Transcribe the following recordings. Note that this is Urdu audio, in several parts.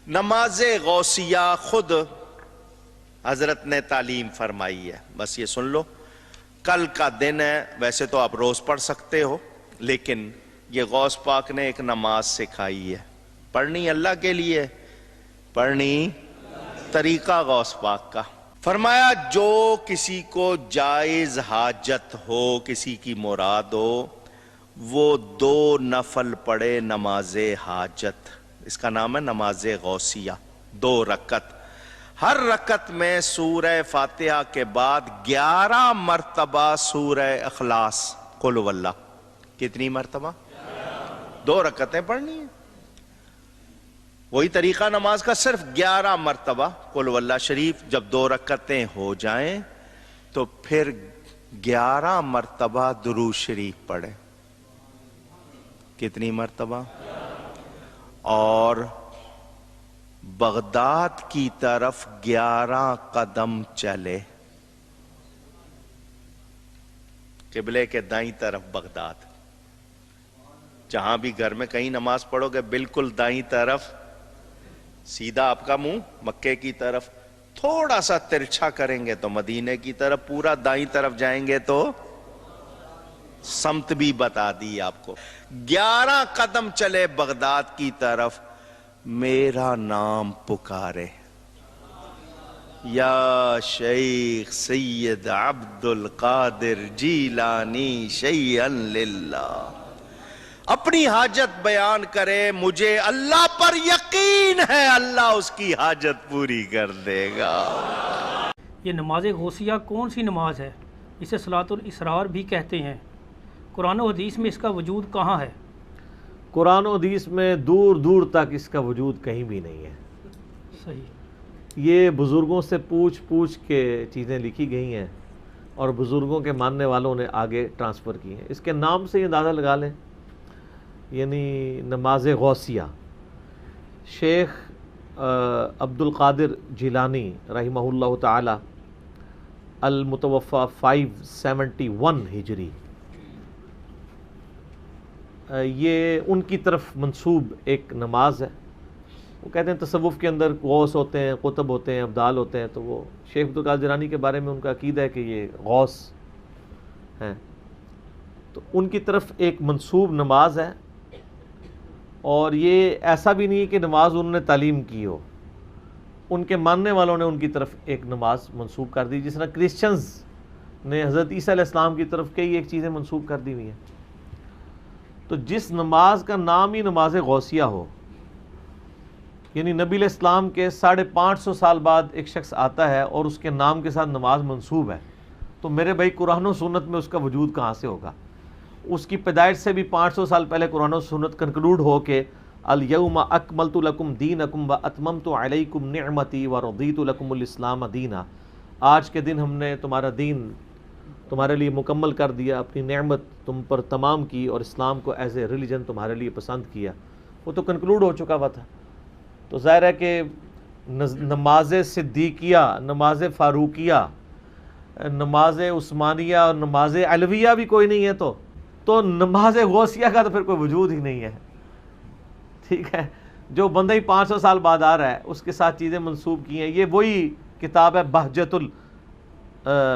نماز غوثیہ خود حضرت نے تعلیم فرمائی ہے، بس یہ سن لو، کل کا دن ہے، ویسے تو آپ روز پڑھ سکتے ہو، لیکن یہ غوث پاک نے ایک نماز سکھائی ہے، پڑھنی اللہ کے لیے، پڑھنی طریقہ غوث پاک کا۔ فرمایا جو کسی کو جائز حاجت ہو، کسی کی مراد ہو، وہ 2 نفل پڑھے نماز حاجت، اس کا نام ہے نماز غوثیہ، 2 رکعت، ہر رکعت میں سورہ فاتحہ کے بعد 11 مرتبہ سورہ اخلاص قل هو اللہ۔ کتنی مرتبہ؟ 2 رکعتیں پڑھنی ہیں، وہی طریقہ نماز کا، صرف 11 مرتبہ قل هو اللہ شریف۔ جب 2 رکعتیں ہو جائیں تو پھر 11 مرتبہ درود شریف پڑھیں۔ کتنی مرتبہ؟ اور بغداد کی طرف 11 قدم چلے، قبلے کے دائیں طرف بغداد، جہاں بھی گھر میں کہیں نماز پڑھو گے بالکل دائیں طرف، سیدھا آپ کا منہ مکے کی طرف، تھوڑا سا ترچھا کریں گے تو مدینے کی طرف، پورا دائیں طرف جائیں گے تو سمت بھی بتا دی آپ کو۔ 11 قدم چلے بغداد کی طرف، میرا نام پکارے، یا شیخ سید عبد القادر جیلانی شیئا للہ، اپنی حاجت بیان کرے، مجھے اللہ پر یقین ہے اللہ اس کی حاجت پوری کر دے گا۔ یہ نماز غوثیہ کون سی نماز ہے؟ اسے صلاۃ الاسرار بھی کہتے ہیں۔ قرآن و حدیث میں اس کا وجود کہاں ہے؟ قرآن و حدیث میں دور دور تک اس کا وجود کہیں بھی نہیں ہے۔ صحیح۔ یہ بزرگوں سے پوچھ پوچھ کے چیزیں لکھی گئی ہیں اور بزرگوں کے ماننے والوں نے آگے ٹرانسفر کی ہیں۔ اس کے نام سے یہ اندازہ لگا لیں، یعنی نماز غوثیہ، شیخ عبد القادر جیلانی رحمہ اللہ تعالی المتوفی 571 ہجری، یہ ان کی طرف منسوب ایک نماز ہے۔ وہ کہتے ہیں تصوف کے اندر غوث ہوتے ہیں، قطب ہوتے ہیں، ابدال ہوتے ہیں، تو وہ شیخ عبد القادر جیلانی کے بارے میں ان کا عقیدہ ہے کہ یہ غوث ہیں، تو ان کی طرف ایک منسوب نماز ہے۔ اور یہ ایسا بھی نہیں ہے کہ نماز انہوں نے تعلیم کی ہو، ان کے ماننے والوں نے ان کی طرف ایک نماز منسوب کر دی، جس طرح کرسچنز نے حضرت عیسیٰ علیہ السلام کی طرف کئی ایک چیزیں منسوب کر دی ہوئی ہیں۔ تو جس نماز کا نام ہی نماز غوثیہ ہو، یعنی نبی علیہ السلام کے 550 سال بعد ایک شخص آتا ہے اور اس کے نام کے ساتھ نماز منسوب ہے، تو میرے بھائی قرآن و سنت میں اس کا وجود کہاں سے ہوگا؟ اس کی پیدائش سے بھی 500 سال پہلے قرآن و سنت کنکلوڈ ہو کے الیوم اکملت لکم دینکم واتممت علیکم نعمتی ورضیت لکم الاسلام دینا، آج کے دن ہم نے تمہارا دین تمہارے لیے مکمل کر دیا، اپنی نعمت تم پر تمام کی اور اسلام کو ایز اے ریلیجن تمہارے لیے پسند کیا، وہ تو کنکلوڈ ہو چکا ہوا تھا۔ تو ظاہر ہے کہ نماز صدیقیہ، نماز فاروقیہ، نماز عثمانیہ اور نماز علویہ بھی کوئی نہیں ہے، تو نماز غوثیہ کا تو پھر کوئی وجود ہی نہیں ہے۔ ٹھیک ہے، جو بندہ ہی 500 سال بعد آ رہا ہے اس کے ساتھ چیزیں منسوب کی ہیں۔ یہ وہی کتاب ہے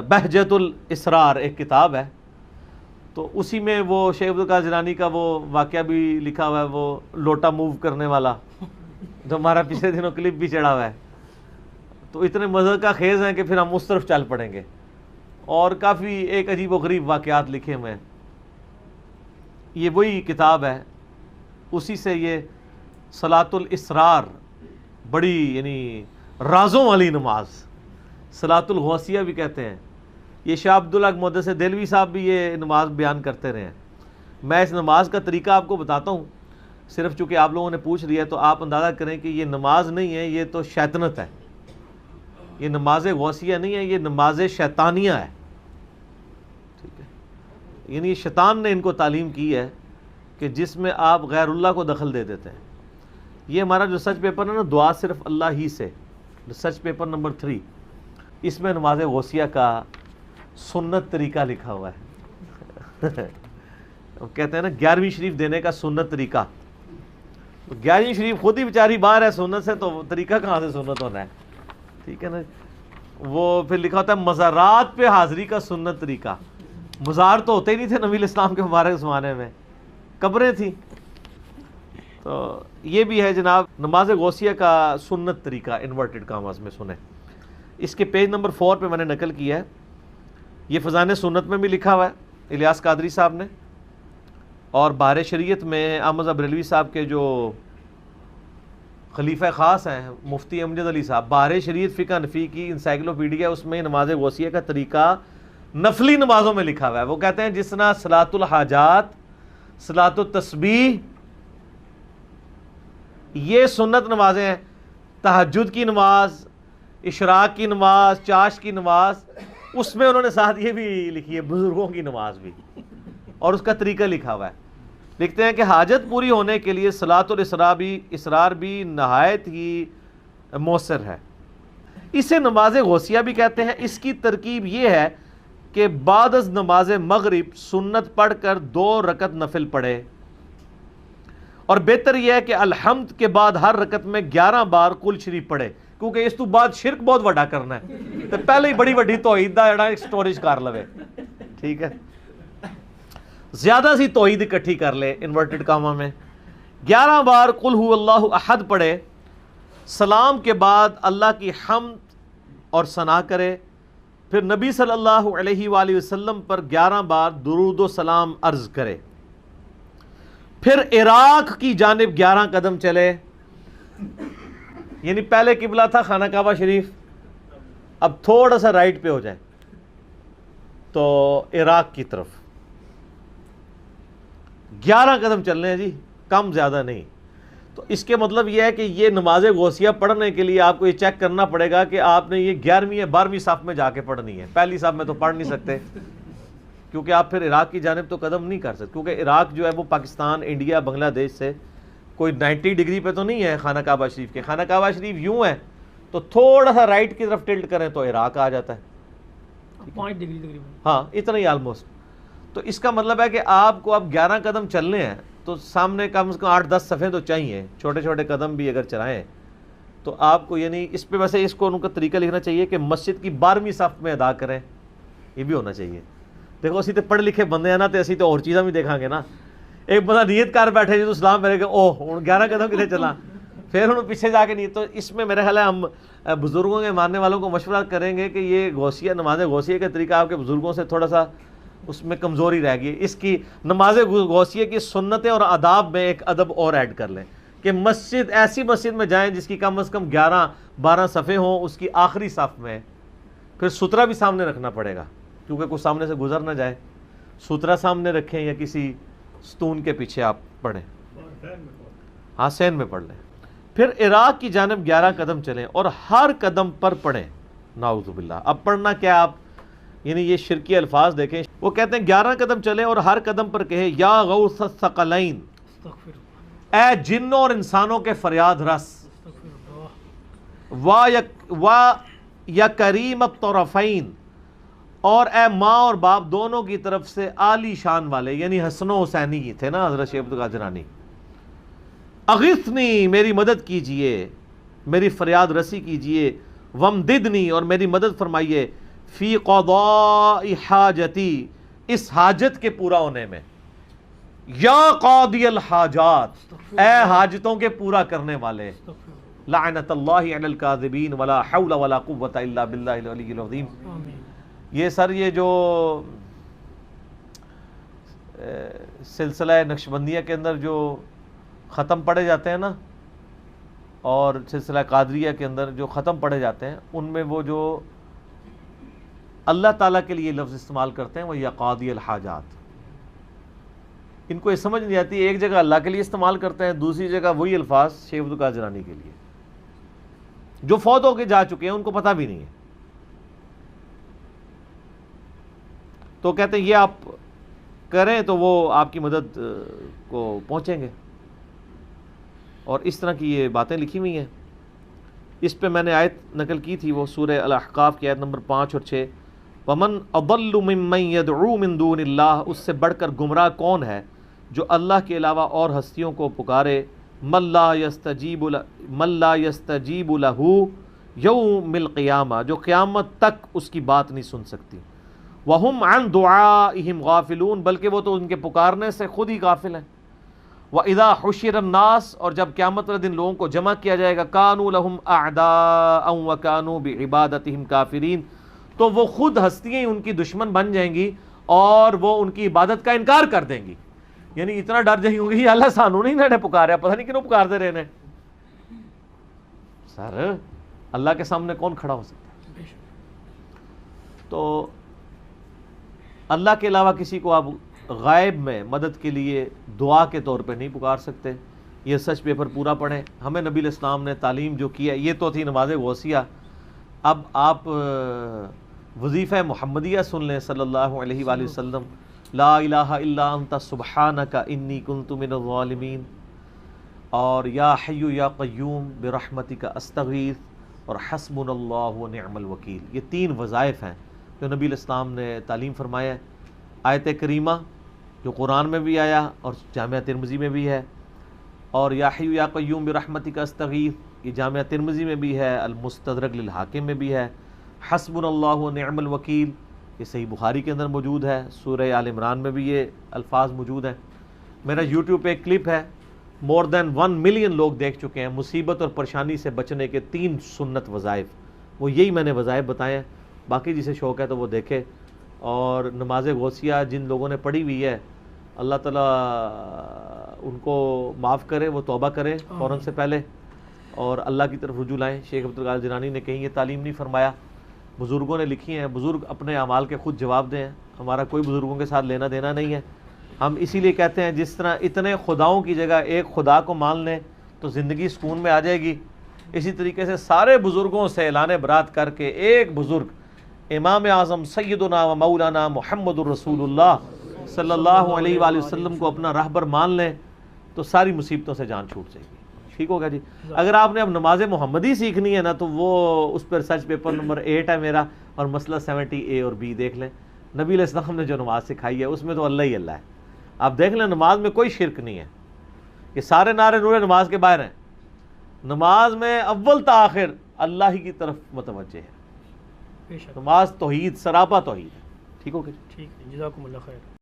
بہجت الاسرار، ایک کتاب ہے، تو اسی میں وہ شیخ عبد القادر جیلانی کا وہ واقعہ بھی لکھا ہوا ہے، وہ لوٹا موو کرنے والا جو ہمارا پچھلے دنوں کلپ بھی چڑھا ہوا ہے۔ تو اتنے مزے کا خیز ہیں کہ پھر ہم اس طرف چل پڑیں گے، اور کافی ایک عجیب و غریب واقعات لکھے ہوئے ہیں۔ یہ وہی کتاب ہے، اسی سے یہ صلاۃ الاسرار، بڑی یعنی رازوں والی نماز، صلاۃ الغوثیہ بھی کہتے ہیں۔ یہ شاہ عبداللہ محدث دہلوی صاحب بھی یہ نماز بیان کرتے رہے ہیں۔ میں اس نماز کا طریقہ آپ کو بتاتا ہوں، صرف چونکہ آپ لوگوں نے پوچھ لیا تو آپ اندازہ کریں کہ یہ نماز نہیں ہے، یہ تو شیطنت ہے، یہ نماز غوثیہ نہیں ہے، یہ نماز شیطانیہ ہے۔ ٹھیک ہے، یعنی شیطان نے ان کو تعلیم کی ہے کہ جس میں آپ غیر اللہ کو دخل دے دیتے ہیں۔ یہ ہمارا جو ریسرچ پیپر ہے نا، دعا صرف اللہ ہی سے، ریسرچ پیپر نمبر 3، اس میں نماز غوثیہ کا سنت طریقہ لکھا ہوا ہے۔ کہتے ہیں نا 11ویں شریف دینے کا سنت طریقہ، 11ویں شریف خود ہی بیچاری باہر ہے سنت سے، تو طریقہ کہاں سے سنت ہونا ہے؟ ٹھیک ہے نا. وہ پھر لکھا ہوتا ہے مزارات پہ حاضری کا سنت طریقہ. مزار تو ہوتے ہی نہیں تھے نبی الاسلام کے مبارک زمانے میں، قبریں تھیں. تو یہ بھی ہے جناب نماز غوثیہ کا سنت طریقہ انورٹڈ کاماز میں سنیں. اس کے پیج نمبر 4 پہ میں نے نقل کیا ہے. یہ فضائل سنت میں بھی لکھا ہوا ہے الیاس قادری صاحب نے، اور بہار شریعت میں احمد بریلوی صاحب کے جو خلیفہ خاص ہیں مفتی امجد علی صاحب، بہار شریعت فقہ حنفی کی انسائکلوپیڈیا، اس میں نماز غوثیہ کا طریقہ نفلی نمازوں میں لکھا ہوا ہے. وہ کہتے ہیں جس طرح صلاۃ الحاجات، صلاۃ التسبیح، یہ سنت نمازیں ہیں. تہجد کی نماز، اشراق کی نماز، چاش کی نماز، اس میں انہوں نے ساتھ یہ بھی لکھی ہے بزرگوں کی نماز بھی، اور اس کا طریقہ لکھا ہوا ہے. لکھتے ہیں کہ حاجت پوری ہونے کے لیے صلاۃ الاسرار بھی نہایت ہی مؤثر ہے. اسے نماز غوثیہ بھی کہتے ہیں. اس کی ترکیب یہ ہے کہ بعد از نماز مغرب سنت پڑھ کر 2 رکعت نفل پڑھے، اور بہتر یہ ہے کہ الحمد کے بعد ہر رکعت میں 11 بار کل شریف پڑھے، کیونکہ اس تو بعد شرک بہت بڑا کرنا ہے، تو پہلے ہی بڑی بڑی توحید دا جڑا سٹوریج کر لوے. ٹھیک ہے، زیادہ سی توحید اکٹھی کر لے انورٹڈ کاما میں. 11 بار قل هو اللہ احد پڑھے، سلام کے بعد اللہ کی حمد اور ثنا کرے، پھر نبی صلی اللہ علیہ وآلہ وسلم پر 11 بار درود و سلام عرض کرے، پھر عراق کی جانب 11 قدم چلے. یعنی پہلے قبلہ تھا خانہ کعبہ شریف، اب تھوڑا سا رائٹ پہ ہو جائے تو عراق کی طرف 11 قدم چلنے ہیں جی، کم زیادہ نہیں. تو اس کے مطلب یہ ہے کہ یہ نماز غوثیہ پڑھنے کے لیے آپ کو یہ چیک کرنا پڑے گا کہ آپ نے یہ 11ویں یا 12ویں صف میں جا کے پڑھنی ہے. پہلی صف میں تو پڑھ نہیں سکتے، کیونکہ آپ پھر عراق کی جانب تو قدم نہیں کر سکتے، کیونکہ عراق جو ہے وہ پاکستان، انڈیا، بنگلہ دیش سے کوئی 90 ڈگری پہ تو نہیں ہے. خانہ کعبہ شریف کے خانہ کعبہ شریف یوں ہے تو تھوڑا سا رائٹ کی طرف ٹلٹ کریں تو عراق آ جاتا ہے. 5 ڈگری تقریباً، ہاں اتنا ہی آلموسٹ. تو اس کا مطلب ہے کہ آپ کو اب 11 قدم چلنے ہیں تو سامنے کم سے کم 8-10 صفحے تو چاہیے. چھوٹے چھوٹے قدم بھی اگر چلائیں تو آپ کو، یعنی اس پہ ویسے اس کو ان کا طریقہ لکھنا چاہیے کہ مسجد کی 12ویں صف میں ادا کریں، یہ بھی ہونا چاہیے. دیکھو اسی تو پڑھ لکھے بندے ہیں نا، تو اسی تو اور چیزاں بھی دیکھاں گے نا. ایک بندہ نیت کر بیٹھے جو سلام پڑھے کہ اوہ ہوں 11 قدم کتنے چلا، پھر انہوں پیچھے جا کے نہیں. تو اس میں میرا خیال ہے ہم بزرگوں کے ماننے والوں کو مشورہ کریں گے کہ یہ غوثیہ، نماز غوثیہ کا طریقہ آپ کے بزرگوں سے تھوڑا سا اس میں کمزوری رہ گئی. اس کی نماز غوثیہ کی سنتیں اور آداب میں ایک ادب اور ایڈ کر لیں کہ مسجد، ایسی مسجد میں جائیں جس کی کم از کم 11-12 صفحے ہوں، اس کی آخری صف میں. پھر سترہ بھی سامنے رکھنا پڑے گا کیونکہ کوئی سامنے سے گزر نہ جائے. سترہ سامنے رکھیں یا کسی ستون کے پیچھے آپ پڑھیں، ہاں سین میں پڑھ لیں. پھر عراق کی جانب 11 قدم چلیں اور ہر قدم پر پڑھیں. نعوذ باللہ. اب پڑھنا کیا آپ، یعنی یہ شرکی الفاظ دیکھیں. وہ کہتے ہیں 11 قدم چلیں اور ہر قدم پر کہے یا غوث الثقلین، اے جنوں اور انسانوں کے فریاد رس، وا یا کریم الطرفین، اور اے ماں اور باپ دونوں کی طرف سے عالی شان والے، یعنی حسن و حسینی کی تھے نا حضرت شیخ عبد القادر جیلانی. اغثنی، میری مدد کیجئے، میری فریاد رسی کیجئے. ومددنی، اور میری مدد فرمائیے. فی قضاء حاجتی، اس حاجت کے پورا ہونے میں. یا قاضی الحاجات، اے حاجتوں کے پورا کرنے والے. لعنت اللہ علی الکاذبین ولا حول ولا قوة الا باللہ العلی العظیم. یہ سر یہ جو سلسلہ نقشبندیہ کے اندر جو ختم پڑھے جاتے ہیں نا، اور سلسلہ قادریہ کے اندر جو ختم پڑھے جاتے ہیں، ان میں وہ جو اللہ تعالیٰ کے لیے لفظ استعمال کرتے ہیں وہ یا قاضی الحاجات. ان کو یہ سمجھ نہیں آتی، ایک جگہ اللہ کے لیے استعمال کرتے ہیں، دوسری جگہ وہی الفاظ شیخ عبد القادر جیلانی کے لیے. جو فوت ہو کے جا چکے ہیں ان کو پتہ بھی نہیں ہے. تو کہتے ہیں یہ آپ کریں تو وہ آپ کی مدد کو پہنچیں گے. اور اس طرح کی یہ باتیں لکھی ہوئی ہیں. اس پہ میں نے آیت نقل کی تھی، وہ سورہ الاحقاف کی آیت نمبر 5 اور 6. وَمَنْ أَضَلُّ مِمَّنْ يَدْعُو مِن دُونِ اللَّهِ، اس سے بڑھ کر گمراہ کون ہے جو اللہ کے علاوہ اور ہستیوں کو پکارے. من لا یستجیب لہ یوم القیامہ، جو قیامت تک اس کی بات نہیں سن سکتی، وہم عن دعائہم غافلون، بلکہ وہ تو ان کے پکارنے سے خود ہی غافل ہیں، وَإِذَا حُشِرَ النَّاسِ، اور جب قیامت والے دن لوگوں کو جمع کیا جائے گا، كَانُوا لَهُمْ أَعْدَاءً وَكَانُوا بِعِبَادَتِهِمْ كَافِرِينَ، تو وہ خود ہستیاں ہی ان کی دشمن بن جائیں گی اور وہ ان کی عبادت کا انکار کر دیں گی، یعنی اتنا ڈر جائیں گی اللہ سانو نہیں نے پکاریا، پتہ نہیں کیوں پکارتے رہنے، سر اللہ کے سامنے کون کھڑا ہو سکتا ہے؟ تو اللہ کے علاوہ کسی کو آپ غائب میں مدد کے لیے دعا کے طور پہ نہیں پکار سکتے۔ یہ سچ پیپر پورا پڑھیں، ہمیں نبی علیہ السلام نے تعلیم جو کی ہے، یہ تو تھی نماز غوثیہ، اب آپ وظیفہ محمدیہ سن لیں صلی اللہ علیہ وآلہ وسلم، لا الہ الا انت سبحانک انی کنت من الظالمین، اور یا حی یا قیوم برحمتک استغیث، اور حسبنا اللہ ونعم الوکیل، یہ 3 وظائف ہیں جو نبی علیہ السلام نے تعلیم فرمایا ہے۔ آیت کریمہ جو قرآن میں بھی آیا اور جامعہ ترمذی میں بھی ہے، اور یا حی یا قیوم برحمتک استغیث یہ جامعہ ترمذی میں بھی ہے، المستدرک للحاکم میں بھی ہے، حسبنا اللہ ونعم الوکیل یہ صحیح بخاری کے اندر موجود ہے، سورہ آل عمران میں بھی یہ الفاظ موجود ہیں۔ میرا یوٹیوب پہ ایک کلپ ہے، مور دین 1 ملین لوگ دیکھ چکے ہیں، مصیبت اور پریشانی سے بچنے کے 3 سنت وظائف، وہ یہی میں نے وظائف بتائے ہیں، باقی جسے شوق ہے تو وہ دیکھے۔ اور نماز غوثیہ جن لوگوں نے پڑھی ہوئی ہے اللہ تعالیٰ ان کو معاف کرے، وہ توبہ کرے فوراً سے پہلے اور اللہ کی طرف رجوع لائیں۔ شیخ عبدالقادر جیلانی نے کہیں یہ تعلیم نہیں فرمایا، بزرگوں نے لکھی ہیں، بزرگ اپنے اعمال کے خود جواب دیں، ہمارا کوئی بزرگوں کے ساتھ لینا دینا نہیں ہے۔ ہم اسی لیے کہتے ہیں جس طرح اتنے خداؤں کی جگہ ایک خدا کو مان لیں تو زندگی سکون میں آ جائے گی، اسی طریقے سے سارے بزرگوں سے اعلان برات کر کے ایک بزرگ امام اعظم سیدنا و مولانا محمد الرسول اللہ صلی اللہ علیہ وآلہ وسلم کو اپنا رہبر مان لیں تو ساری مصیبتوں سے جان چھوٹ جائے گی۔ ٹھیک ہوگا جی؟ اگر آپ نے اب نماز محمدی سیکھنی ہے نا تو وہ اس پر ریسرچ پیپر نمبر 8 ہے میرا، اور مسئلہ 70A اور B دیکھ لیں۔ نبی علیہ السلام نے جو نماز سکھائی ہے اس میں تو اللہ ہی اللہ ہے، آپ دیکھ لیں نماز میں کوئی شرک نہیں ہے، یہ سارے نعرے نورے نماز کے باہر ہیں، نماز میں اول تا آخر اللہ ہی کی طرف متوجہ ہے، نماز توحید، سراپا توحید ہے۔ ٹھیک ہو گیا؟ ٹھیک ہے، جزاکم اللہ خیر۔